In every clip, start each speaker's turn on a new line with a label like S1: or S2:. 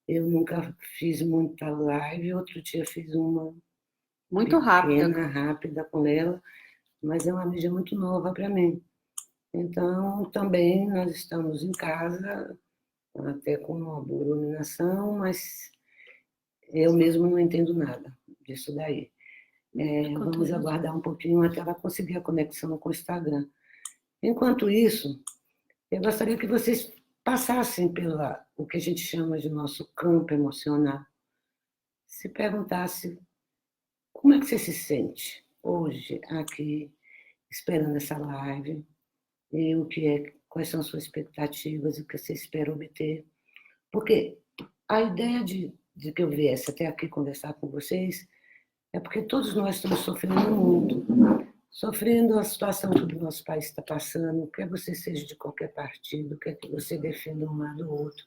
S1: Eu nunca fiz muita live, outro dia fiz uma
S2: Muito
S1: pequena,
S2: rápida.
S1: rápida com ela, mas é uma mídia muito nova para mim. Então, também nós estamos em casa, até com uma boa iluminação, mas eu mesmo não entendo nada disso daí. Vamos aguardar um pouquinho até ela conseguir a conexão com o Instagram. Enquanto isso, eu gostaria que vocês passassem pela o que a gente chama de nosso campo emocional. Se perguntasse como é que você se sente hoje aqui, esperando essa live, e quais são as suas expectativas e o que você espera obter. Porque a ideia de que eu viesse até aqui conversar com vocês é porque todos nós estamos sofrendo muito, sofrendo a situação que o nosso país está passando, quer você seja de qualquer partido, quer que você defenda um lado ou outro.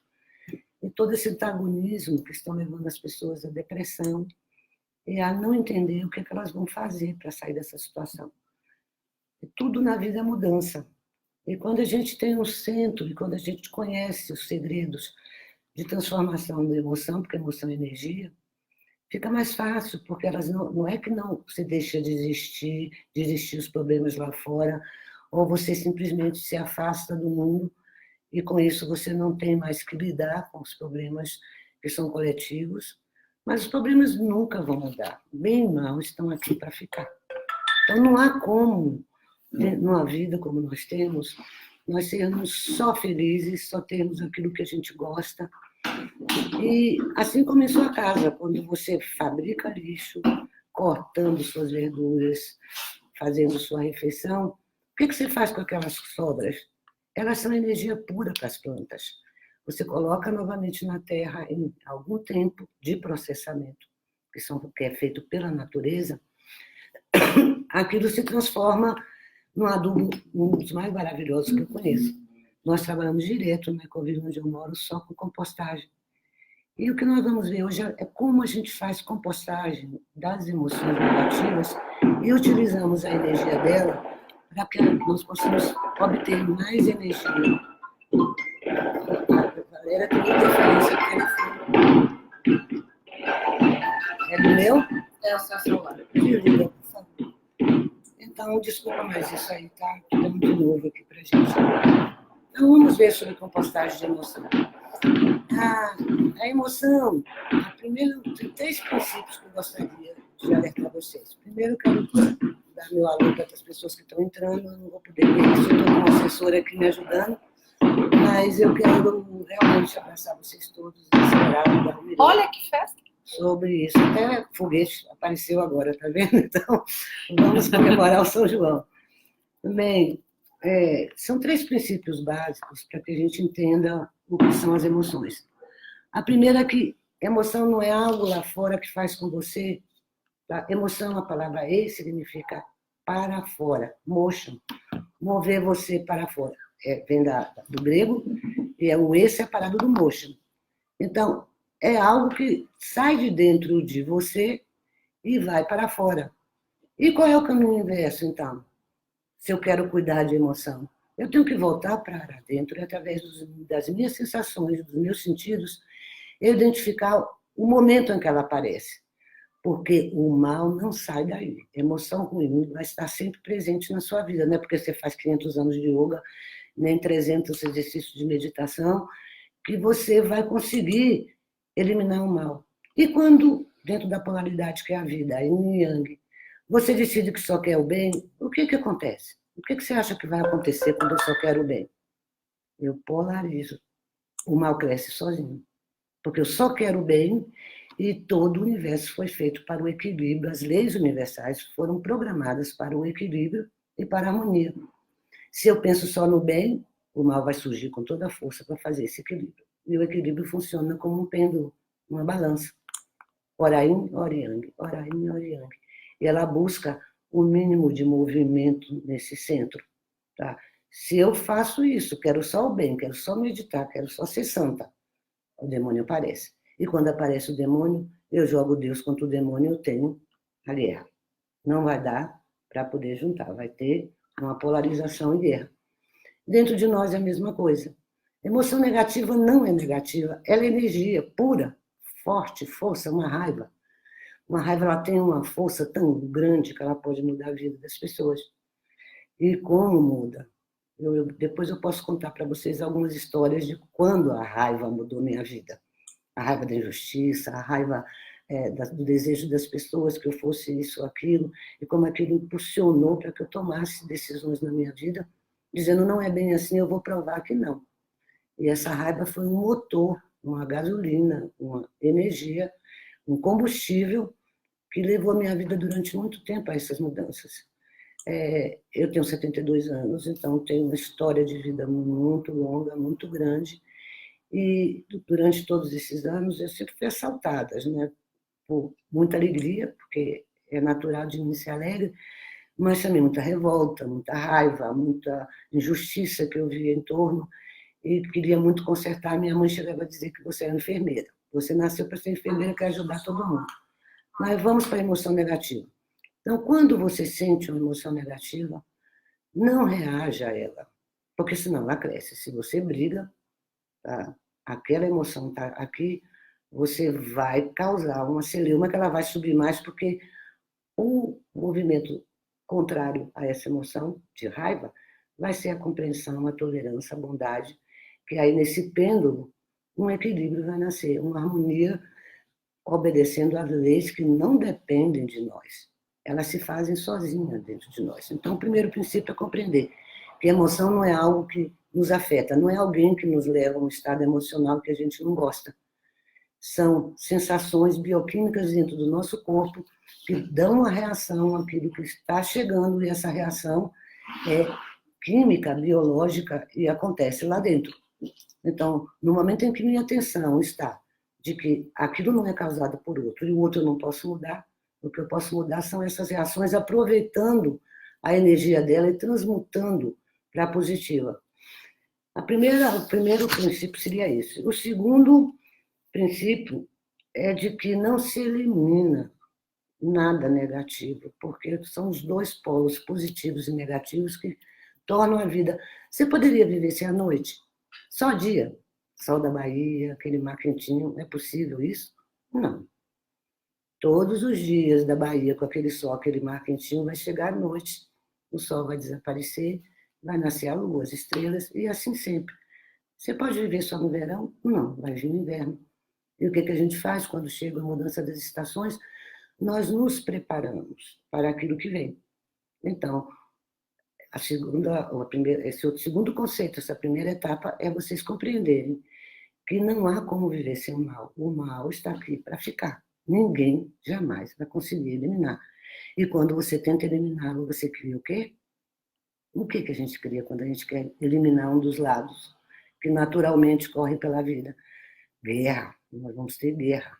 S1: E todo esse antagonismo que estão levando as pessoas à depressão e a não entender o que elas vão fazer para sair dessa situação. E tudo na vida é mudança. E quando a gente tem um centro, e quando a gente conhece os segredos de transformação da emoção, porque emoção é energia, fica mais fácil, porque elas não é que não você deixa de existir os problemas lá fora, ou você simplesmente se afasta do mundo e com isso você não tem mais que lidar com os problemas que são coletivos, mas os problemas nunca vão mudar. Bem e mal estão aqui para ficar. Então não há como, numa vida como nós temos, nós sermos só felizes, só termos aquilo que a gente gosta. E assim começou a casa, quando você fabrica lixo, cortando suas verduras, fazendo sua refeição, o que você faz com aquelas sobras? Elas são energia pura para as plantas. Você coloca novamente na terra em algum tempo de processamento, que é feito pela natureza, aquilo se transforma num adubo, um dos mais maravilhosos que eu conheço. Nós trabalhamos direto na Ecovila onde eu moro só com compostagem. E o que nós vamos ver hoje é como a gente faz compostagem das emoções negativas e utilizamos a energia dela para que nós possamos obter mais energia. A galera tem interferência no telefone. É do meu?
S2: É o seu celular.
S1: Desliga, por favor. Então, desculpa, mas isso aí está muito novo aqui para a gente. Então, vamos ver sobre compostagem de emoção. A emoção, tem 3 princípios que eu gostaria de alertar vocês. Primeiro, eu quero dar meu alô para as pessoas que estão entrando, eu não vou poder ver isso, eu estou com uma assessora aqui me ajudando, mas eu quero realmente abraçar vocês todos e esperar dar um
S2: Olha que festa!
S1: Sobre isso. Até foguete apareceu agora, tá vendo? Então, vamos comemorar o São João. Bem, são 3 princípios básicos para que a gente entenda o que são as emoções. A primeira é que emoção não é algo lá fora que faz com você. Tá? Emoção, a palavra e significa para fora, motion, mover você para fora. Vem do grego, e o e separado do motion. Então, é algo que sai de dentro de você e vai para fora. E qual é o caminho inverso, então? Se eu quero cuidar de emoção, eu tenho que voltar para dentro e, através das minhas sensações, dos meus sentidos, identificar o momento em que ela aparece. Porque o mal não sai daí. Emoção ruim vai estar sempre presente na sua vida. Não é porque você faz 500 anos de yoga, nem 300 exercícios de meditação, que você vai conseguir eliminar o mal. E quando, dentro da polaridade que é a vida, yin e yang, você decide que só quer o bem, o que acontece? O que você acha que vai acontecer quando eu só quero o bem? Eu polarizo. O mal cresce sozinho. Porque eu só quero o bem e todo o universo foi feito para o equilíbrio. As leis universais foram programadas para o equilíbrio e para a harmonia. Se eu penso só no bem, o mal vai surgir com toda a força para fazer esse equilíbrio. E o equilíbrio funciona como um pêndulo, uma balança. Ora yin, ora yang, ora yin, ora yang. E ela busca o mínimo de movimento nesse centro. Tá? Se eu faço isso, quero só o bem, quero só meditar, quero só ser santa, o demônio aparece. E quando aparece o demônio, eu jogo Deus contra o demônio, eu tenho a guerra. Não vai dar para poder juntar, vai ter uma polarização e guerra. Dentro de nós é a mesma coisa. Emoção negativa não é negativa, ela é energia pura, forte, força, uma raiva. Uma raiva ela tem uma força tão grande que ela pode mudar a vida das pessoas. E como muda? Depois eu posso contar para vocês algumas histórias de quando a raiva mudou minha vida. A raiva da injustiça, a raiva do desejo das pessoas que eu fosse isso ou aquilo, e como aquilo impulsionou para que eu tomasse decisões na minha vida, dizendo, não é bem assim, eu vou provar que não. E essa raiva foi um motor, uma gasolina, uma energia, um combustível que levou a minha vida durante muito tempo a essas mudanças. Eu tenho 72 anos, então tenho uma história de vida muito longa, muito grande, e durante todos esses anos eu sempre fui assaltada, né? Por muita alegria, porque é natural de mim ser alegre, mas também muita revolta, muita raiva, muita injustiça que eu via em torno, e queria muito consertar. Minha mãe chegava a dizer que você era enfermeira, você nasceu para ser enfermeira, quer ajudar todo mundo. Mas vamos para a emoção negativa. Então, quando você sente uma emoção negativa, não reaja a ela, porque senão ela cresce. Se você briga, tá? Aquela emoção está aqui, você vai causar uma celeuma que ela vai subir mais, porque o movimento contrário a essa emoção de raiva vai ser a compreensão, a tolerância, a bondade, que aí nesse pêndulo um equilíbrio vai nascer, uma harmonia obedecendo às leis que não dependem de nós. Elas se fazem sozinhas dentro de nós. Então, o primeiro princípio é compreender que a emoção não é algo que nos afeta, não é alguém que nos leva a um estado emocional que a gente não gosta. São sensações bioquímicas dentro do nosso corpo que dão uma reação àquilo que está chegando, e essa reação é química, biológica, e acontece lá dentro. Então, no momento em que minha atenção está de que aquilo não é causado por outro, e o outro eu não posso mudar, o que eu posso mudar são essas reações, aproveitando a energia dela e transmutando para a positiva. O primeiro princípio seria esse. O segundo princípio é de que não se elimina nada negativo, porque são os dois polos, positivos e negativos, que tornam a vida. Você poderia viver sem a noite? Só dia? Sol da Bahia, aquele mar quentinho, é possível isso? Não. Todos os dias da Bahia, com aquele sol, aquele mar quentinho, vai chegar à noite, o sol vai desaparecer, vai nascer a lua, as estrelas, e assim sempre. Você pode viver só no verão? Não, vai vir no inverno. E o que a gente faz quando chega a mudança das estações? Nós nos preparamos para aquilo que vem. Então, esse segundo conceito, essa primeira etapa, é vocês compreenderem que não há como viver sem o mal. O mal está aqui para ficar. Ninguém jamais vai conseguir eliminar. E quando você tenta eliminá-lo, você cria o quê? O que a gente cria quando a gente quer eliminar um dos lados que naturalmente corre pela vida? Guerra. Nós vamos ter guerra.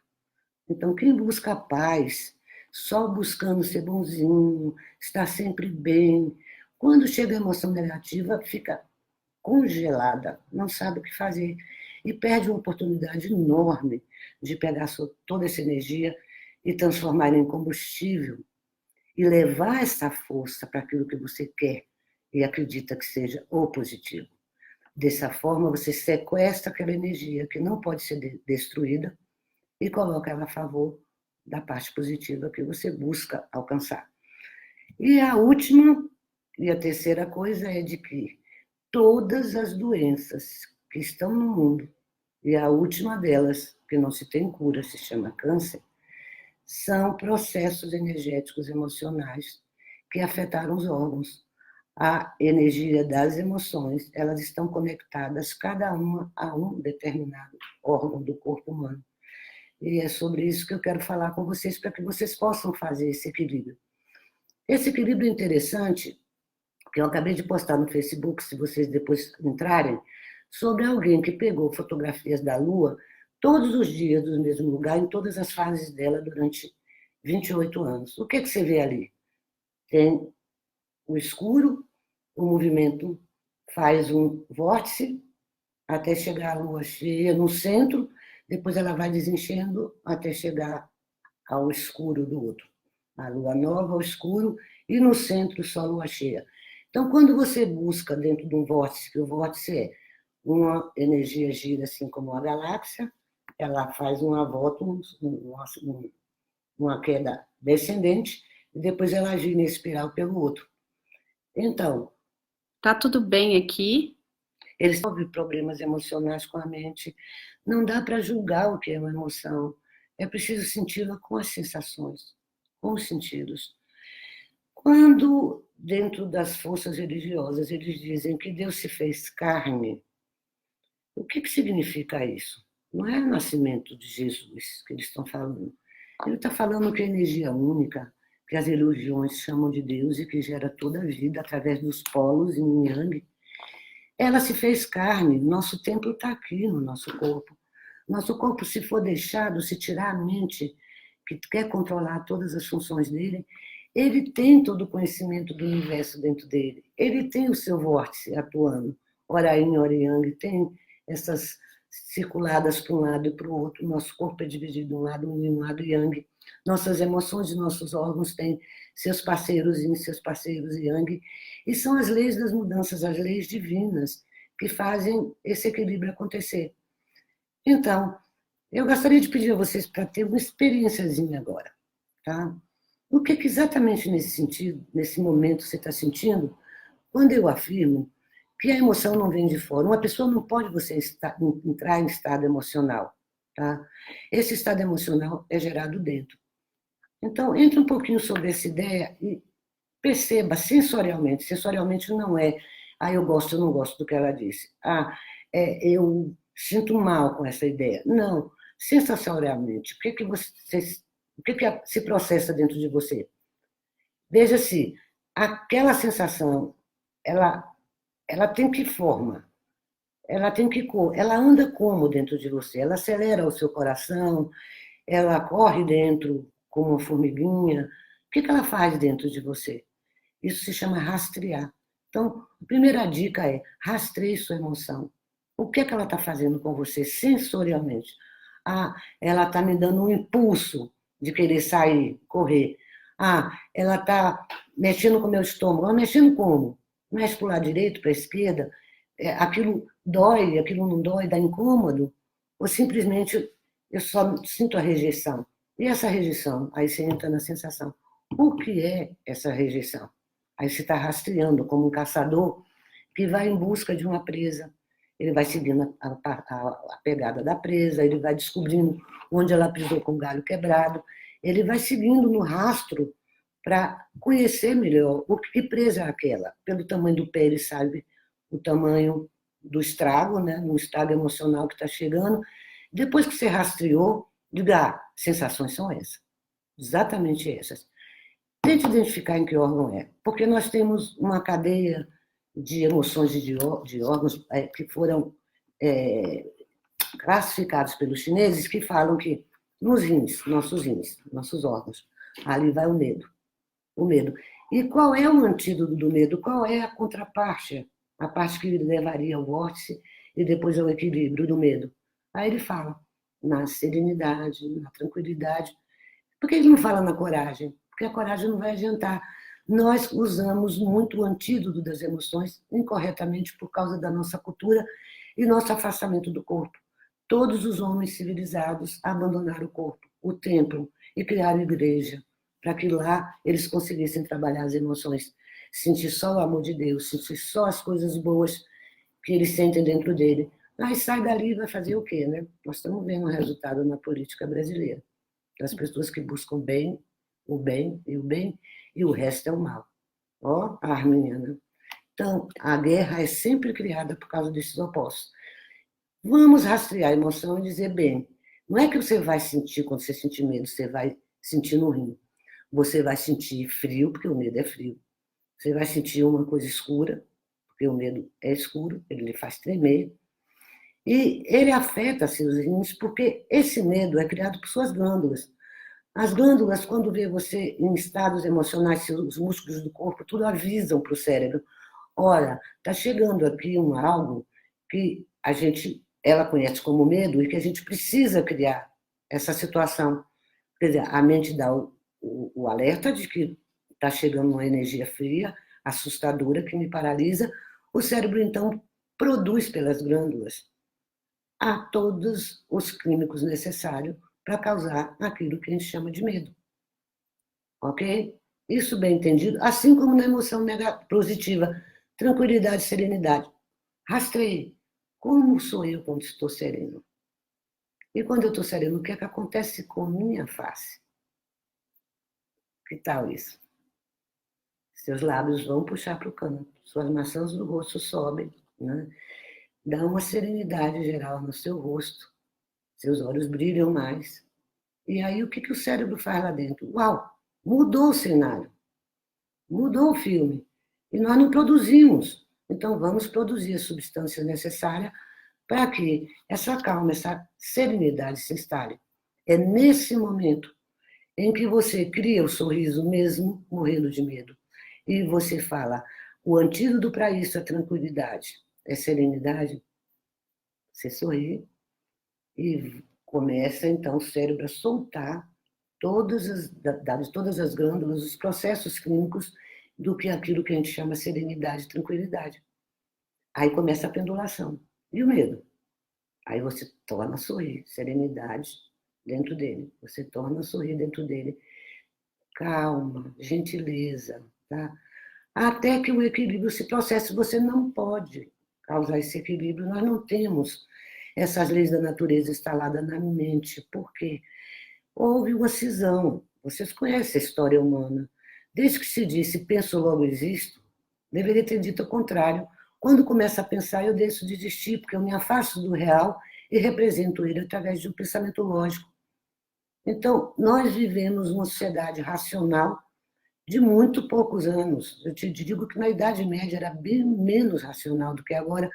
S1: Então, quem busca a paz, só buscando ser bonzinho, estar sempre bem, quando chega a emoção negativa, fica congelada, não sabe o que fazer e perde uma oportunidade enorme de pegar toda essa energia e transformar em combustível e levar essa força para aquilo que você quer e acredita que seja o positivo. Dessa forma, você sequestra aquela energia que não pode ser destruída e coloca ela a favor da parte positiva que você busca alcançar. E a última e a terceira coisa é de que todas as doenças que estão no mundo, e a última delas, que não se tem cura, se chama câncer, são processos energéticos emocionais que afetaram os órgãos. A energia das emoções, elas estão conectadas, cada uma a um determinado órgão do corpo humano. E é sobre isso que eu quero falar com vocês, para que vocês possam fazer esse equilíbrio. Esse equilíbrio é interessante, que eu acabei de postar no Facebook, se vocês depois entrarem, sobre alguém que pegou fotografias da Lua todos os dias do mesmo lugar, em todas as fases dela, durante 28 anos. O que você vê ali? Tem o escuro, o movimento faz um vórtice até chegar à Lua cheia no centro, depois ela vai desenchendo até chegar ao escuro do outro. A Lua nova, ao escuro, e no centro só a Lua cheia. Então, quando você busca dentro de um vórtice, que o vórtice é uma energia gira assim como uma galáxia, ela faz uma volta, uma queda descendente, e depois ela gira em espiral pelo outro. Então,
S2: Tá tudo bem aqui?
S1: eles resolvem problemas emocionais com a mente. Não dá para julgar o que é uma emoção. É preciso senti-la com as sensações, com os sentidos. Quando, dentro das forças religiosas, eles dizem que Deus se fez carne, o que significa isso? Não é o nascimento de Jesus que eles estão falando. Ele está falando que a energia única, que as religiões chamam de Deus e que gera toda a vida através dos polos em Yang, ela se fez carne. Nosso templo está aqui no nosso corpo. Nosso corpo, se for deixado, se tirar a mente, que quer controlar todas as funções dele, ele tem todo o conhecimento do universo dentro dele. Ele tem o seu vórtice atuando. Ora Yin, ora Yang, tem essas circuladas para um lado e para o outro. Nosso corpo é dividido de um lado Yin, um lado Yang. Nossas emoções e nossos órgãos têm seus parceiros Yin, seus parceiros Yang. E são as leis das mudanças, as leis divinas, que fazem esse equilíbrio acontecer. Então, eu gostaria de pedir a vocês para ter uma experiênciazinha agora, tá? O que exatamente nesse sentido, nesse momento você está sentindo, quando eu afirmo que a emoção não vem de fora. Uma pessoa não pode entrar em estado emocional, tá? Esse estado emocional é gerado dentro. Então, entre um pouquinho sobre essa ideia e perceba sensorialmente. Sensorialmente não é, eu gosto ou não gosto do que ela disse. Eu sinto mal com essa ideia. Não. Sensorialmente, o que se processa dentro de você? Veja se aquela sensação, ela tem que forma, ela tem que cor, ela anda como dentro de você? Ela acelera o seu coração, ela corre dentro como uma formiguinha. O que ela faz dentro de você? Isso se chama rastrear. Então, a primeira dica é rastreie sua emoção. O que ela está fazendo com você sensorialmente? Ela está me dando um impulso de querer sair, correr. Ela está mexendo com o meu estômago. Ela mexendo como? Mexe para o lado direito, para a esquerda. Aquilo dói, aquilo não dói, dá incômodo? Ou simplesmente eu só sinto a rejeição? E essa rejeição? Aí você entra na sensação. O que é essa rejeição? Aí você está rastreando como um caçador que vai em busca de uma presa. Ele vai seguindo a pegada da presa, ele vai descobrindo onde ela pisou com o galho quebrado, ele vai seguindo no rastro para conhecer melhor que presa é aquela. Pelo tamanho do pé, ele sabe o tamanho do estrago, né? Um estrago emocional que está chegando. Depois que você rastreou, diga, sensações são essas, exatamente essas. Tente identificar em que órgão é, porque nós temos uma cadeia de emoções e de órgãos que foram classificados pelos chineses, que falam que nos rins, nossos órgãos, ali vai o medo. O medo. E qual é o antídoto do medo? Qual é a contraparte? A parte que levaria ao vórtice e depois ao equilíbrio do medo. Aí ele fala na serenidade, na tranquilidade. Por que ele não fala na coragem? Porque a coragem não vai adiantar. Nós usamos muito o antídoto das emoções incorretamente por causa da nossa cultura e nosso afastamento do corpo. Todos os homens civilizados abandonaram o corpo, o templo, e criaram igreja, para que lá eles conseguissem trabalhar as emoções, sentir só o amor de Deus, sentir só as coisas boas que eles sentem dentro dele. Aí sai dali e vai fazer o quê, né? Nós estamos vendo o resultado na política brasileira. Das pessoas que buscam bem, o bem, e o resto é o mal. Ó, a arminha, né? Então, a guerra é sempre criada por causa desses opostos. Vamos rastrear a emoção e dizer, bem, não é que você vai sentir, quando você sentir medo, você vai sentir no rim. Você vai sentir frio, porque o medo é frio. Você vai sentir uma coisa escura, porque o medo é escuro, ele lhe faz tremer. E ele afeta seus rins, porque esse medo é criado por suas glândulas. As glândulas, quando vê você em estados emocionais, seus músculos do corpo, tudo avisam para o cérebro. Olha, está chegando aqui algo que ela conhece como medo e que a gente precisa criar essa situação. Quer dizer, a mente dá o alerta de que está chegando uma energia fria, assustadora, que me paralisa. O cérebro, então, produz pelas glândulas a todos os químicos necessários para causar aquilo que a gente chama de medo. Ok? Isso bem entendido, assim como na emoção positiva, tranquilidade, serenidade. Rastreie. Como sou eu quando estou sereno? E quando eu estou sereno, o que é que acontece com minha face? Que tal isso? Seus lábios vão puxar para o canto, suas maçãs do rosto sobem, né? Dá uma serenidade geral no seu rosto, seus olhos brilham mais. E aí o que o cérebro faz lá dentro? Uau, mudou o cenário, mudou o filme. E nós não produzimos. Então vamos produzir a substância necessária para que essa calma, essa serenidade se instale. É nesse momento em que você cria o sorriso mesmo morrendo de medo. E você fala, o antídoto para isso é tranquilidade, é serenidade. Você sorri e começa, então, o cérebro a soltar todas as glândulas, os processos clínicos do que aquilo que a gente chama serenidade, tranquilidade. Aí começa a pendulação. E o medo? Aí você torna a sorrir, serenidade dentro dele. Você torna a sorrir dentro dele. Calma, gentileza, tá? Até que o equilíbrio se processe. Você não pode causar esse equilíbrio. Nós não temos essas leis da natureza instaladas na mente. Por quê? Houve uma cisão. Vocês conhecem a história humana. Desde que se disse penso, logo existo, deveria ter dito o contrário. Quando começo a pensar, eu deixo de existir, porque eu me afasto do real e represento ele através de um pensamento lógico. Então, nós vivemos uma sociedade racional de muito poucos anos. Eu te digo que na Idade Média era bem menos racional do que agora,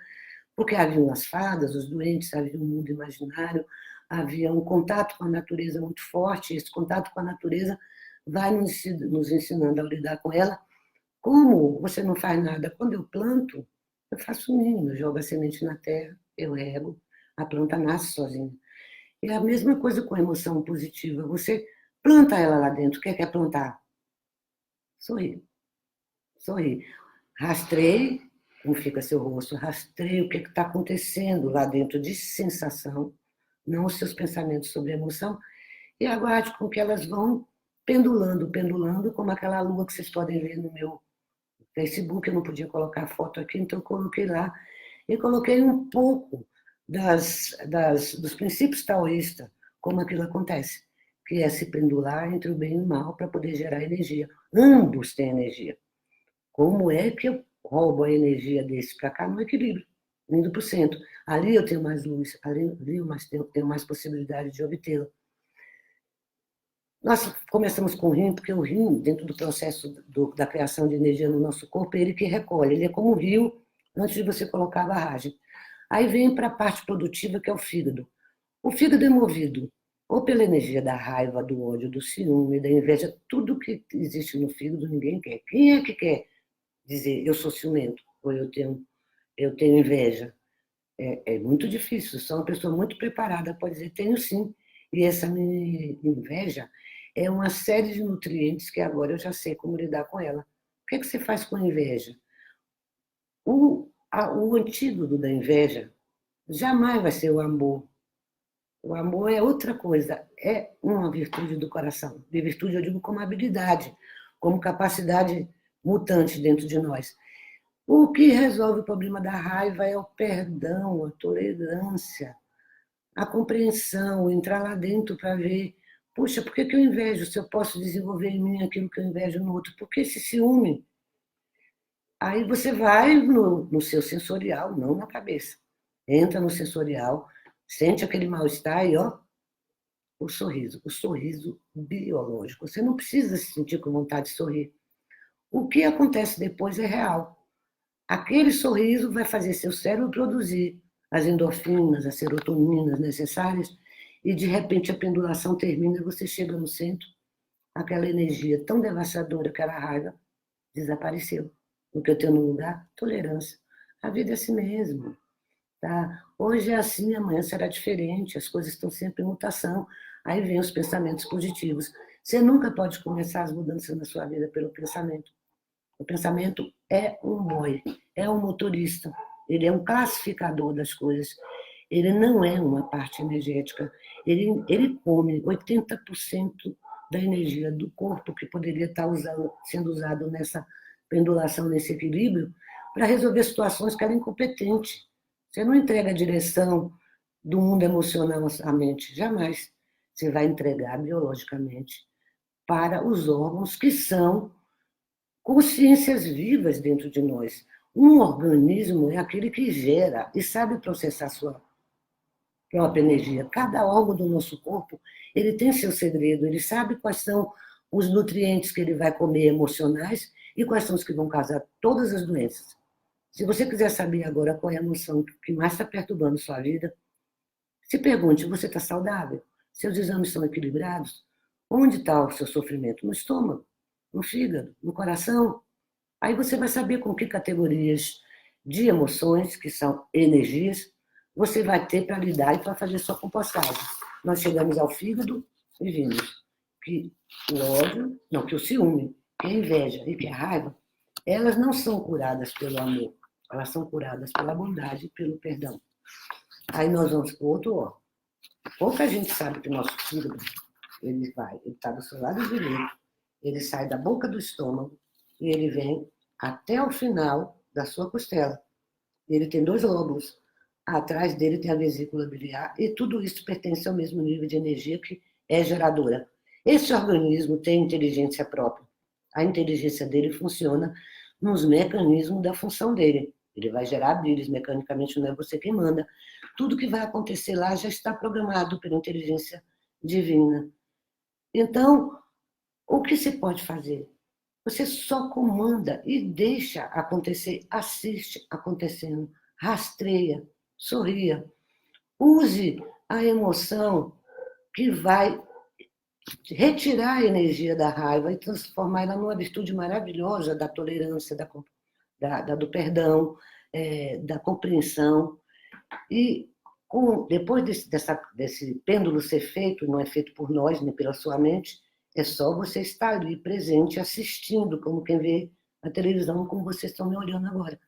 S1: porque haviam as fadas, os doentes, havia um mundo imaginário, havia um contato com a natureza muito forte, e esse contato com a natureza vai nos ensinando a lidar com ela. Como você não faz nada? Quando eu planto, eu faço o mínimo, eu jogo a semente na terra, eu rego, a planta nasce sozinha. É a mesma coisa com a emoção positiva. Você planta ela lá dentro. O que é plantar? Sorrir. Sorrir. Rastreie como fica seu rosto. Rastreie o que está acontecendo lá dentro de sensação, não os seus pensamentos sobre emoção, e aguarde com que elas vão pendulando, pendulando, como aquela lua que vocês podem ver no meu Facebook. Eu não podia colocar foto aqui, então eu coloquei lá. E coloquei um pouco dos princípios taoístas, como aquilo acontece, que é se pendular entre o bem e o mal para poder gerar energia. Ambos têm energia. Como é que eu roubo a energia desse para cá no equilíbrio, indo para o centro? Ali eu tenho mais luz, ali eu tenho mais possibilidade de obtê-la. Nós começamos com o rim, porque o rim, dentro do processo da criação de energia no nosso corpo, é ele que recolhe, ele é como o rio antes de você colocar a barragem. Aí vem para a parte produtiva, que é o fígado. O fígado é movido ou pela energia da raiva, do ódio, do ciúme, da inveja, tudo que existe no fígado ninguém quer. Quem é que quer dizer eu sou ciumento ou eu tenho inveja? É muito difícil, sou uma pessoa muito preparada, pode dizer tenho sim. E essa minha inveja é uma série de nutrientes que agora eu já sei como lidar com ela. O que é que você faz com a inveja? O antídoto da inveja jamais vai ser o amor. O amor é outra coisa, é uma virtude do coração. De virtude eu digo como habilidade, como capacidade mutante dentro de nós. O que resolve o problema da raiva é o perdão, a tolerância, a compreensão, entrar lá dentro para ver, puxa, por que eu invejo se eu posso desenvolver em mim aquilo que eu invejo no outro? Por que esse ciúme? Aí você vai no seu sensorial, não na cabeça. Entra no sensorial, sente aquele mal-estar e, ó, o sorriso biológico. Você não precisa se sentir com vontade de sorrir. O que acontece depois é real. Aquele sorriso vai fazer seu cérebro produzir as endorfinas, as serotoninas necessárias, e de repente a pendulação termina e você chega no centro, aquela energia tão devastadora que era a raiva desapareceu. O que eu tenho no lugar? Tolerância. A vida é assim mesmo. Tá? Hoje é assim, amanhã será diferente, as coisas estão sempre em mutação. Aí vem os pensamentos positivos. Você nunca pode começar as mudanças na sua vida pelo pensamento. O pensamento é um boy, é um motorista. ele é um classificador das coisas, ele não é uma parte energética, ele come 80% da energia do corpo que poderia estar sendo usado nessa pendulação, nesse equilíbrio, para resolver situações que ela é incompetente. Você não entrega a direção do mundo emocional à mente, jamais. Você vai entregar biologicamente para os órgãos que são consciências vivas dentro de nós. Um organismo é aquele que gera e sabe processar sua própria energia. Cada órgão do nosso corpo, ele tem seu segredo, ele sabe quais são os nutrientes que ele vai comer emocionais e quais são os que vão causar todas as doenças. Se você quiser saber agora qual é a emoção que mais está perturbando sua vida, se pergunte, você está saudável? Seus exames são equilibrados? Onde está o seu sofrimento? No estômago, no fígado, no coração? Aí você vai saber com que categorias de emoções, que são energias, você vai ter para lidar e para fazer sua compostagem. Nós chegamos ao fígado e vimos que o ódio, não, que o ciúme, que a inveja e que a raiva, elas não são curadas pelo amor, elas são curadas pela bondade e pelo perdão. Aí nós vamos para o outro órgão. Pouca gente sabe que o nosso fígado, ele está do seu lado direito, ele sai da boca do estômago e ele vem até o final da sua costela. Ele tem 2 lóbulos. Atrás dele tem a vesícula biliar e tudo isso pertence ao mesmo nível de energia que é geradora. Esse organismo tem inteligência própria. A inteligência dele funciona nos mecanismos da função dele. Ele vai gerar bilis mecanicamente, não é você quem manda. Tudo que vai acontecer lá já está programado pela inteligência divina. Então, o que se pode fazer? Você só comanda e deixa acontecer, assiste acontecendo, rastreia, sorria. Use a emoção que vai retirar a energia da raiva e transformar ela numa virtude maravilhosa da tolerância, do perdão, da compreensão. E depois desse pêndulo ser feito, não é feito por nós, nem pela sua mente, é só você estar ali presente, assistindo, como quem vê a televisão, como vocês estão me olhando agora.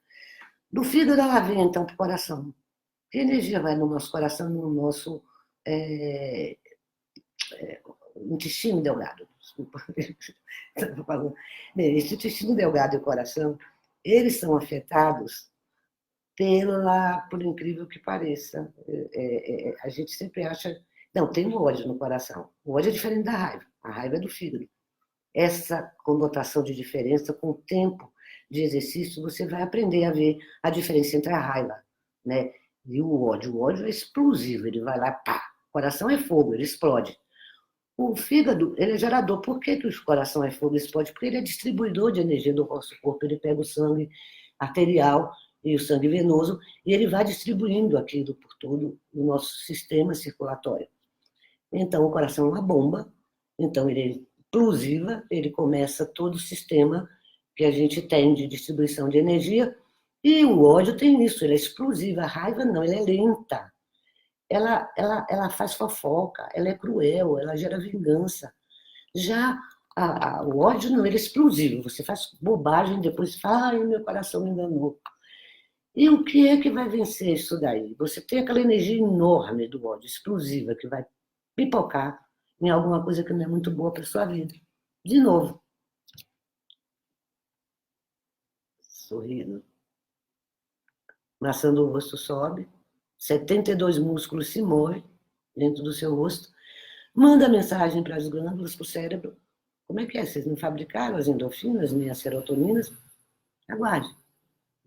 S1: Do fígado ela vem, então, para o coração. Que energia vai no nosso coração, no nosso intestino delgado? Desculpa. Esse intestino delgado e o coração, eles são afetados por incrível que pareça. A gente sempre acha... Não, tem o ódio no coração. O ódio é diferente da raiva. A raiva é do fígado. Essa conotação de diferença, com o tempo de exercício, você vai aprender a ver a diferença entre a raiva, né, e o ódio. O ódio é explosivo, ele vai lá, pá. O coração é fogo, ele explode. O fígado, ele é gerador. Por que o coração é fogo e explode? Porque ele é distribuidor de energia do nosso corpo. Ele pega o sangue arterial e o sangue venoso e ele vai distribuindo aquilo por todo o nosso sistema circulatório. Então, o coração é uma bomba, então ele é explosiva, ele começa todo o sistema que a gente tem de distribuição de energia, e o ódio tem isso, ele é explosivo. A raiva não, ela é lenta, ela faz fofoca, ela é cruel, ela gera vingança. Já o ódio não, ele é explosivo, você faz bobagem, depois fala, ai, meu coração me enganou. E o que é que vai vencer isso daí? Você tem aquela energia enorme do ódio, explosiva, que vai pipocar em alguma coisa que não é muito boa para a sua vida. De novo. Sorrindo. Maçã do rosto sobe. 72 músculos se movem dentro do seu rosto. Manda mensagem para as glândulas, para o cérebro. Como é que é? Vocês não fabricaram as endorfinas, nem as serotoninas? Aguarde.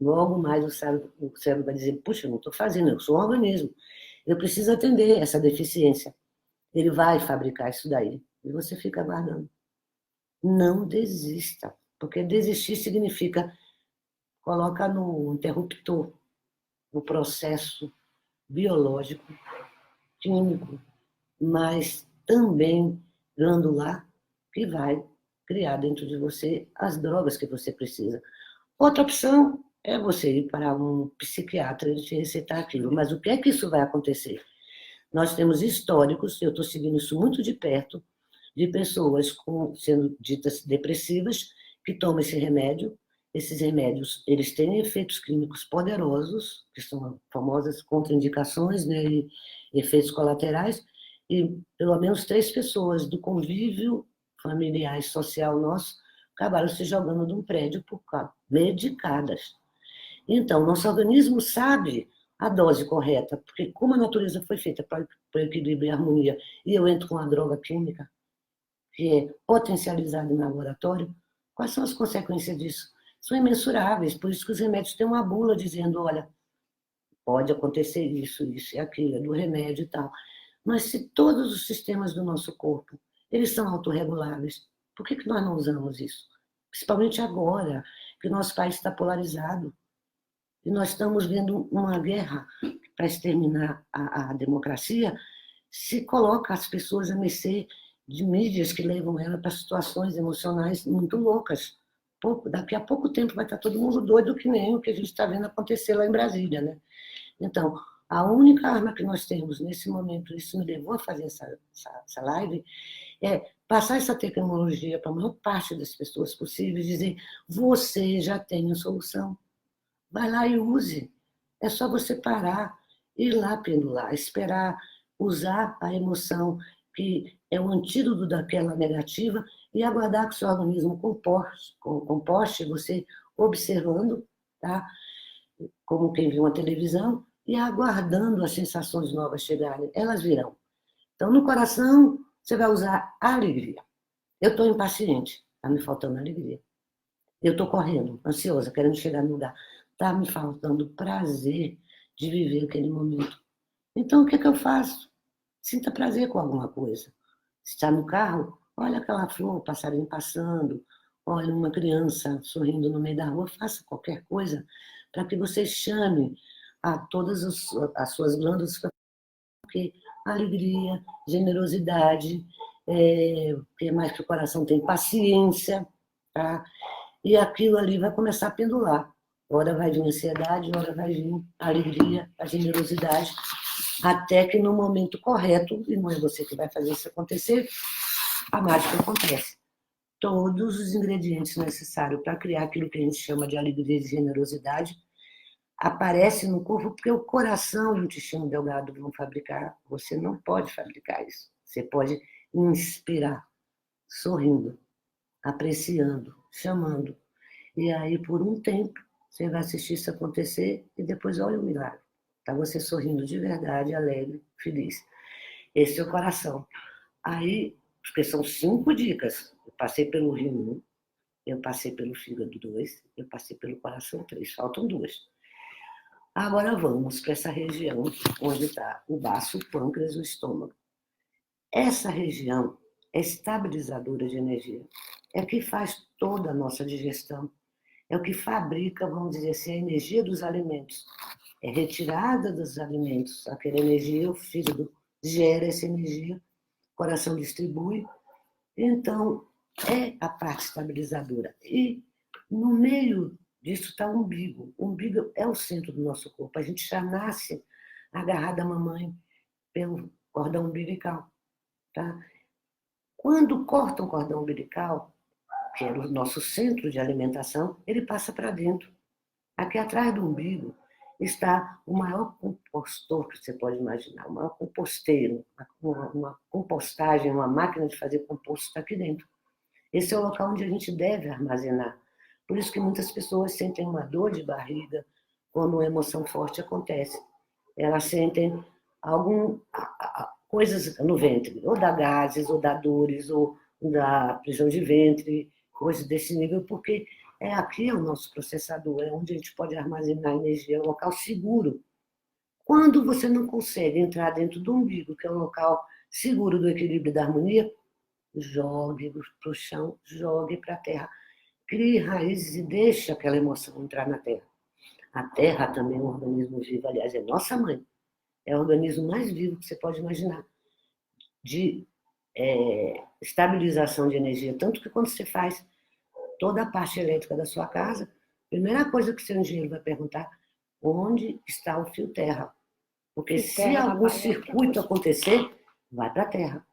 S1: Logo mais o cérebro vai dizer, puxa, eu não estou fazendo, eu sou um organismo. Eu preciso atender essa deficiência. Ele vai fabricar isso daí. E você fica aguardando. Não desista. Porque desistir significa coloca no interruptor, no processo biológico, químico, mas também glandular, que vai criar dentro de você as drogas que você precisa. Outra opção é você ir para um psiquiatra e te receitar aquilo. Mas o que é que isso vai acontecer? Nós temos históricos, eu estou seguindo isso muito de perto, de pessoas sendo ditas depressivas, que tomam esse remédio, Esses remédios, eles têm efeitos clínicos poderosos, que são famosas contraindicações, né, e efeitos colaterais, e pelo menos 3 pessoas do convívio familiar e social nosso acabaram se jogando de um prédio por causa, medicadas. Então, nosso organismo sabe a dose correta, porque como a natureza foi feita para equilíbrio e harmonia, e eu entro com a droga química, que é potencializada em laboratório, quais são as consequências disso? São imensuráveis, por isso que os remédios têm uma bula dizendo, olha, pode acontecer isso, isso e aquilo, é do remédio e tal. Mas se todos os sistemas do nosso corpo, eles são autorreguláveis, por que nós não usamos isso? Principalmente agora, que o nosso país está polarizado, e nós estamos vendo uma guerra para exterminar a democracia, se coloca as pessoas a mercê de mídias que levam ela para situações emocionais muito loucas. Daqui a pouco tempo vai estar todo mundo doido que nem o que a gente está vendo acontecer lá em Brasília, né? Então, a única arma que nós temos nesse momento, isso me levou a fazer essa live, é passar essa tecnologia para a maior parte das pessoas possíveis, dizer, você já tem a solução. Vai lá e use. É só você parar, ir lá pendular, esperar, usar a emoção, que é o antídoto daquela negativa, e aguardar que o seu organismo composte, você observando, tá? Como quem vê uma televisão, e aguardando as sensações novas chegarem. Elas virão. Então, no coração, você vai usar a alegria. Eu estou impaciente, está me faltando alegria. Eu estou correndo, ansiosa, querendo chegar no lugar. Está me faltando prazer de viver aquele momento. Então, o que eu faço? Sinta prazer com alguma coisa. Se está no carro, olha aquela flor, o passarinho passando, olha uma criança sorrindo no meio da rua, faça qualquer coisa para que você chame a todas as suas glândulas, porque alegria, generosidade, que mais que o coração tem paciência, tá? E aquilo ali vai começar a pendular. Hora vai vir a ansiedade, hora vai vir a alegria, a generosidade, até que no momento correto, e não é você que vai fazer isso acontecer, a mágica acontece. Todos os ingredientes necessários para criar aquilo que a gente chama de alegria e generosidade aparecem no corpo, porque o coração e o intestino delgado vão fabricar. Você não pode fabricar isso. Você pode inspirar, sorrindo, apreciando, chamando. E aí, por um tempo, você vai assistir isso acontecer e depois olha o milagre. Está você sorrindo de verdade, alegre, feliz. Esse é o coração. Aí, porque são 5 dicas. Eu passei pelo rim 1, eu passei pelo fígado 2, eu passei pelo coração 3. Faltam 2. Agora vamos para essa região onde está o baço, o pâncreas e o estômago. Essa região é estabilizadora de energia. É o que faz toda a nossa digestão. É o que fabrica, vamos dizer assim, a energia dos alimentos. É retirada dos alimentos aquela energia, o fígado gera essa energia, o coração distribui. Então, é a parte estabilizadora. E no meio disso está o umbigo. O umbigo é o centro do nosso corpo. A gente já nasce agarrado à mamãe pelo cordão umbilical. Tá? Quando corta o cordão umbilical, que é o nosso centro de alimentação, ele passa para dentro. Aqui atrás do umbigo está o maior compostor que você pode imaginar, o maior composteiro, uma compostagem, uma máquina de fazer composto está aqui dentro. Esse é o local onde a gente deve armazenar. Por isso que muitas pessoas sentem uma dor de barriga quando uma emoção forte acontece. Elas sentem coisas no ventre, ou dá gases, ou dá dores, ou dá prisão de ventre, coisas desse nível, porque aqui é o nosso processador, é onde a gente pode armazenar energia, é um local seguro. Quando você não consegue entrar dentro do umbigo, que é um local seguro do equilíbrio e da harmonia, jogue para o chão, jogue para a terra. Crie raízes e deixe aquela emoção entrar na terra. A terra também é um organismo vivo, aliás, é nossa mãe. É o organismo mais vivo que você pode imaginar. De estabilização de energia. Tanto que quando você faz toda a parte elétrica da sua casa, a primeira coisa que seu engenheiro vai perguntar, onde está o fio terra? Porque se algum circuito acontecer, vai para a terra.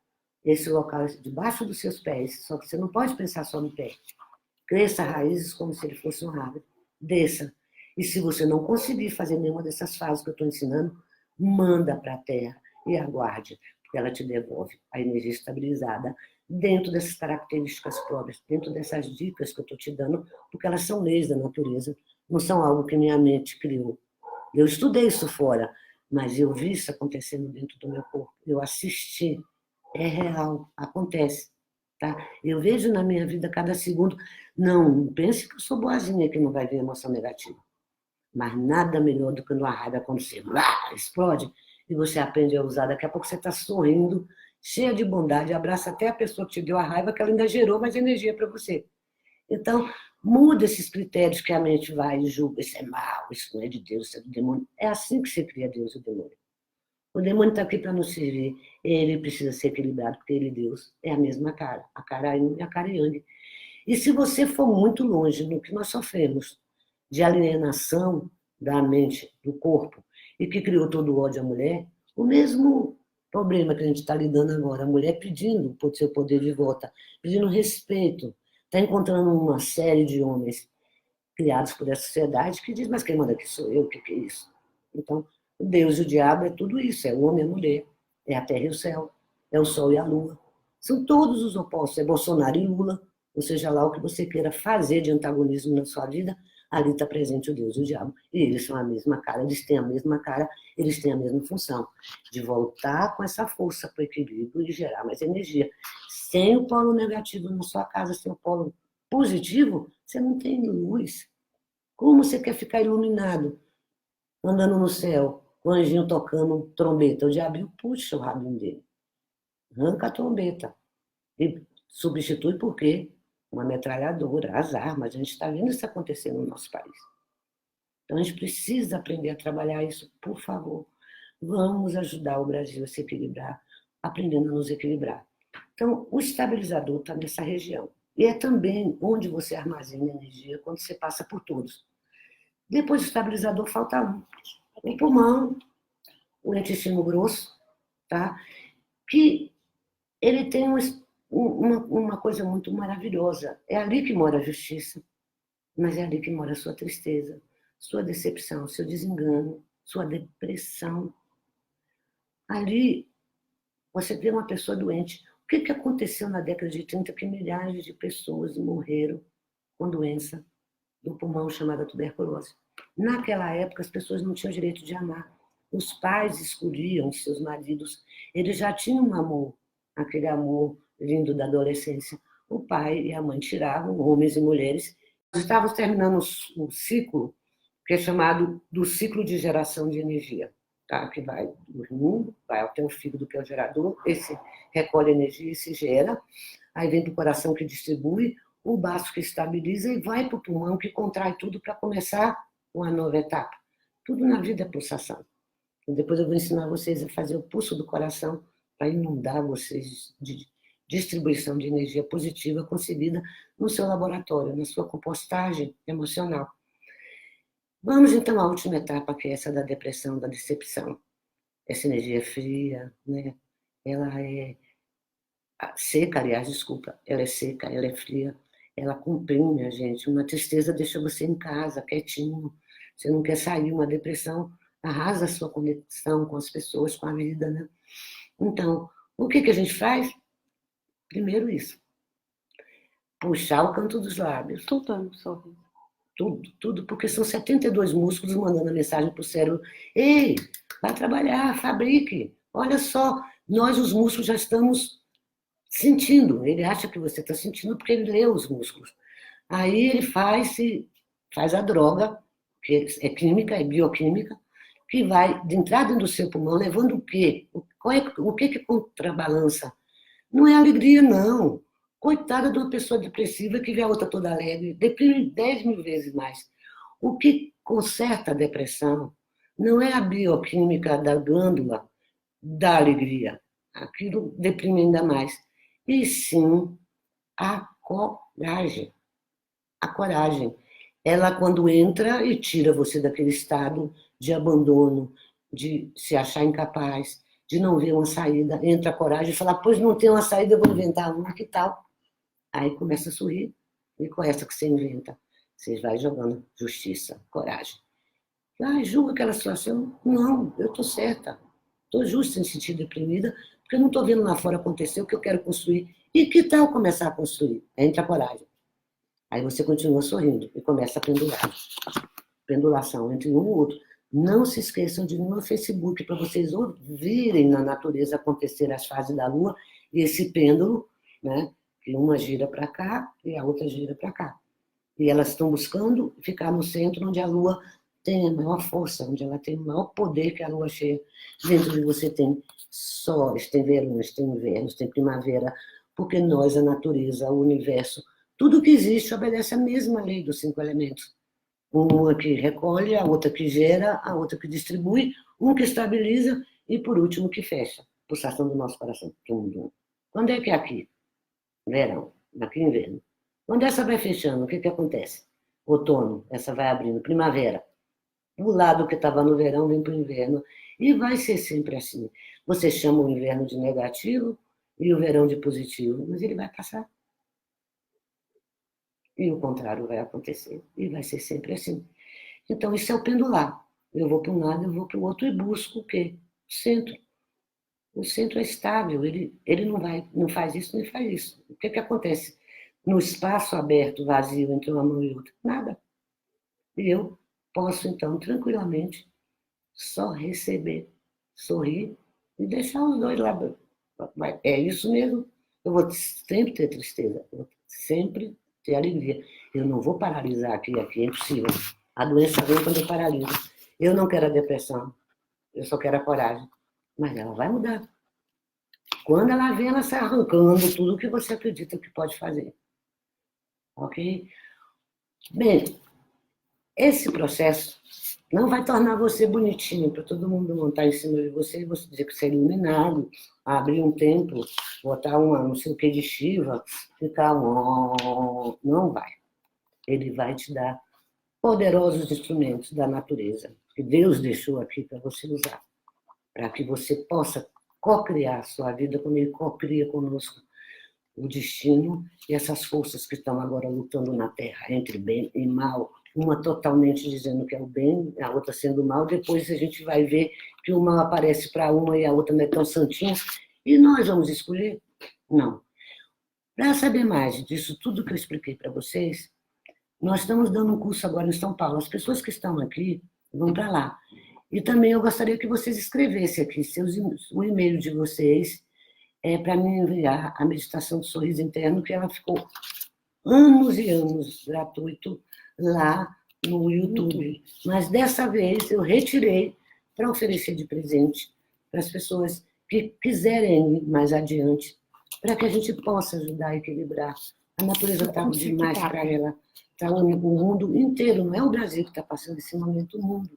S1: Esse local é debaixo dos seus pés, só que você não pode pensar só no pé, Cresça raízes como se ele fosse uma árvore. Desça. E se você não conseguir fazer nenhuma dessas fases que eu estou ensinando, manda para a Terra e aguarde, porque ela te devolve a energia estabilizada dentro dessas características próprias, dentro dessas dicas que eu estou te dando, porque elas são leis da natureza, não são algo que minha mente criou. Eu estudei isso fora, mas eu vi isso acontecendo dentro do meu corpo. Eu assisti. É real, acontece. Tá? Eu vejo na minha vida cada segundo. Não pense que eu sou boazinha, que não vai vir emoção negativa. Mas nada melhor do que uma raiva quando você explode e você aprende a usar. Daqui a pouco você está sorrindo, cheia de bondade, abraça até a pessoa que te deu a raiva, que ela ainda gerou mais energia para você. Então, muda esses critérios que a mente vai e julga. Isso é mal, isso não é de Deus, isso é do demônio. É assim que você cria Deus e o demônio. O demônio está aqui para nos servir. Ele precisa ser equilibrado, porque ele e Deus é a mesma cara. A cara yin e a cara yang. E se você for muito longe no que nós sofremos de alienação da mente, do corpo, e que criou todo o ódio à mulher, o mesmo problema que a gente está lidando agora, a mulher pedindo o seu poder de volta, pedindo respeito, está encontrando uma série de homens criados por essa sociedade que diz, mas quem manda aqui sou eu, o que é isso? Então, o Deus e o diabo é tudo isso, é o homem e a mulher, é a terra e o céu, é o sol e a lua. São todos os opostos, é Bolsonaro e Lula, ou seja lá o que você queira fazer de antagonismo na sua vida, ali está presente o Deus e o diabo. E eles são a mesma cara, eles têm a mesma cara, eles têm a mesma função, de voltar com essa força para o equilíbrio e gerar mais energia. Sem o polo negativo na sua casa, sem o polo positivo, você não tem luz. Como você quer ficar iluminado, andando no céu, com o anjinho tocando trombeta? O diabinho puxa o rabinho dele, arranca a trombeta e substitui por quê? Uma metralhadora, as armas. A gente está vendo isso acontecer no nosso país. Então, a gente precisa aprender a trabalhar isso, por favor. Vamos ajudar o Brasil a se equilibrar, aprendendo a nos equilibrar. Então, o estabilizador está nessa região. E é também onde você armazena energia quando você passa por todos. Depois do estabilizador, falta um. O pulmão, o intestino grosso, tá? Que ele tem uma coisa muito maravilhosa. É ali que mora a justiça, mas é ali que mora a sua tristeza, sua decepção, seu desengano, sua depressão. Ali você vê uma pessoa doente. O que aconteceu na década de 30 que milhares de pessoas morreram com doença do pulmão chamada tuberculose? Naquela época, as pessoas não tinham direito de amar. Os pais escolhiam seus maridos. Eles já tinham um amor, aquele amor vindo da adolescência. O pai e a mãe tiravam, homens e mulheres. Estávamos terminando um ciclo que é chamado do ciclo de geração de energia, tá? Que vai do rim, vai até o fígado, que é o gerador, esse recolhe energia e se gera, aí vem para o coração que distribui, o baço que estabiliza e vai para o pulmão que contrai tudo para começar uma nova etapa. Tudo na vida é pulsação. E depois eu vou ensinar vocês a fazer o pulso do coração para inundar vocês de distribuição de energia positiva concebida no seu laboratório, na sua compostagem emocional. Vamos então à última etapa, que é essa da depressão, da decepção. Essa energia é fria, né? Ela é seca, aliás, desculpa, ela é seca, ela é fria, ela comprime a gente. Uma tristeza deixa você em casa, quietinho, você não quer sair. Uma depressão arrasa a sua conexão com as pessoas, com a vida, né? Então, o que a gente faz? Primeiro isso, puxar o canto dos lábios.
S2: Tudo, sorriso.
S1: Tudo, porque são 72 músculos mandando a mensagem para o cérebro. Ei, vai trabalhar, fabrique. Olha só, nós os músculos já estamos sentindo. Ele acha que você está sentindo porque ele lê os músculos. Aí ele faz a droga, que é química, é bioquímica, que vai de entrada do seu pulmão, levando o quê? O que contrabalança? Não é alegria, não. Coitada de uma pessoa depressiva que vê a outra toda alegre, deprime 10 mil vezes mais. O que conserta a depressão não é a bioquímica da glândula da alegria, aquilo deprime ainda mais, e sim a coragem. A coragem. Ela, quando entra e tira você daquele estado de abandono, de se achar incapaz, de não ver uma saída, entra a coragem e fala, pois não tem uma saída, eu vou inventar uma, que tal? Aí começa a sorrir, E com essa que você inventa, você vai jogando justiça, coragem. Julga aquela situação. Não, eu estou certa. Estou justa em sentir deprimida, porque eu não estou vendo lá fora acontecer o que eu quero construir. E que tal começar a construir? Entra a coragem. Aí você continua sorrindo e começa a pendurar. Pendulação entre um e outro. Não se esqueçam de ir no meu Facebook para vocês ouvirem na natureza acontecer as fases da Lua e esse pêndulo, né? Que uma gira para cá e a outra gira para cá. E elas estão buscando ficar no centro onde a Lua tem a maior força, onde ela tem o maior poder que a Lua cheia. Dentro de você tem sóis, tem verões, tem invernos, tem primavera, porque nós, a natureza, o universo, tudo que existe obedece à mesma lei dos 5 elementos. Uma que recolhe, a outra que gera, a outra que distribui, um que estabiliza e, por último, que fecha. Pulsação do nosso coração. Quando é que é aqui? Verão. Aqui inverno. Quando essa vai fechando, o que acontece? Outono, essa vai abrindo. Primavera. O lado que estava no verão vem para o inverno. E vai ser sempre assim. Você chama o inverno de negativo e o verão de positivo, mas ele vai passar. E o contrário vai acontecer. E vai ser sempre assim. Então, isso é o pendular. Eu vou para um lado, eu vou para o outro e busco o quê? O centro. O centro é estável, ele não faz isso nem faz isso. O que acontece? No espaço aberto, vazio, entre uma mão e outra? Nada. E eu posso, então, tranquilamente, só receber, sorrir e deixar os dois lá. É isso mesmo. Eu vou sempre ter tristeza, eu vou sempre ter alegria. Eu não vou paralisar aqui, é impossível. A doença vem quando eu paraliso. Eu não quero a depressão, eu só quero a coragem. Mas ela vai mudar. Quando ela vem, ela sai arrancando tudo que você acredita que pode fazer. Ok? Bem, esse processo não vai tornar você bonitinho para todo mundo montar em cima de você e você dizer que você é iluminado, abrir um templo, botar uma não sei o que de Shiva, ficar não vai. Ele vai te dar poderosos instrumentos da natureza que Deus deixou aqui para você usar, para que você possa co-criar a sua vida como Ele co-cria conosco o destino e essas forças que estão agora lutando na Terra entre bem e mal, uma totalmente dizendo que é o bem, a outra sendo o mal, depois a gente vai ver que o mal aparece para uma e a outra não é tão santinha, e nós vamos escolher? Não. Para saber mais disso tudo que eu expliquei para vocês, nós estamos dando um curso agora em São Paulo. As pessoas que estão aqui vão para lá. E também eu gostaria que vocês escrevessem aqui o e-mail de vocês para me enviar a meditação do sorriso interno, que ela ficou anos e anos gratuito lá no YouTube. Mas dessa vez eu retirei para oferecer de presente para as pessoas que quiserem ir mais adiante, para que a gente possa ajudar a equilibrar. A natureza está demais para ela. Tá o mundo inteiro, não é o Brasil que está passando esse momento, o mundo.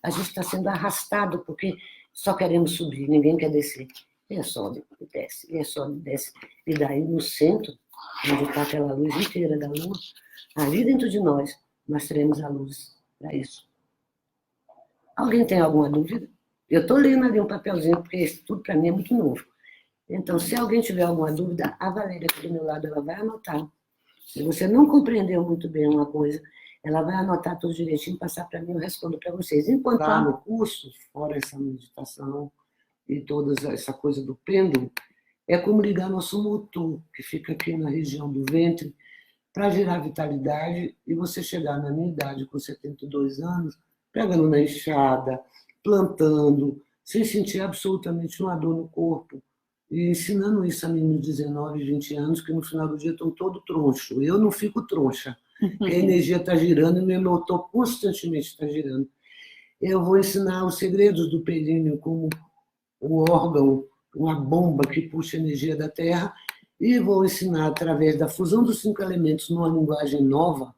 S1: A gente está sendo arrastado porque só queremos subir, ninguém quer descer. E é sobe e desce, e é sobe e desce. E daí, no centro, onde está aquela luz inteira da lua, ali dentro de nós teremos a luz para isso. Alguém tem alguma dúvida? Eu estou lendo ali um papelzinho, porque isso tudo para mim é muito novo. Então, se alguém tiver alguma dúvida, a Valéria aqui do meu lado, ela vai anotar. Se você não compreendeu muito bem uma coisa, ela vai anotar tudo direitinho, passar para mim, eu respondo para vocês. Enquanto tá no curso, fora essa meditação e toda essa coisa do pêndulo, é como ligar nosso motor, que fica aqui na região do ventre, para gerar vitalidade e você chegar na minha idade, com 72 anos, pegando na enxada, plantando, sem sentir absolutamente uma dor no corpo, e ensinando isso a meninos de 19, 20 anos, que no final do dia estão todo troncho. Eu não fico troncha, porque a energia está girando e meu motor constantemente está girando. Eu vou ensinar os segredos do períneo como o órgão, uma bomba que puxa a energia da Terra, e vou ensinar, através da fusão dos 5 elementos numa linguagem nova,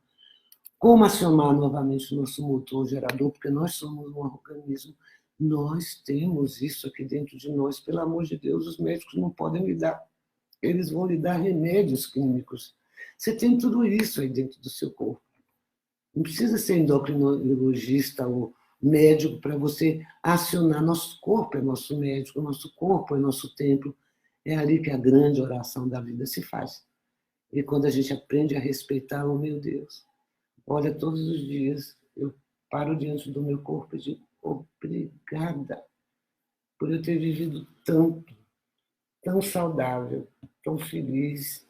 S1: como acionar novamente o nosso motor gerador, porque nós somos um organismo, nós temos isso aqui dentro de nós. Pelo amor de Deus, os médicos não podem lhe dar, eles vão lhe dar remédios químicos. Você tem tudo isso aí dentro do seu corpo. Não precisa ser endocrinologista ou médico para você acionar. Nosso corpo é nosso médico, nosso corpo é nosso templo. É ali que a grande oração da vida se faz. E quando a gente aprende a respeitar, oh meu Deus, olha, todos os dias eu paro diante do meu corpo e digo, obrigada por eu ter vivido tanto, tão saudável, tão feliz,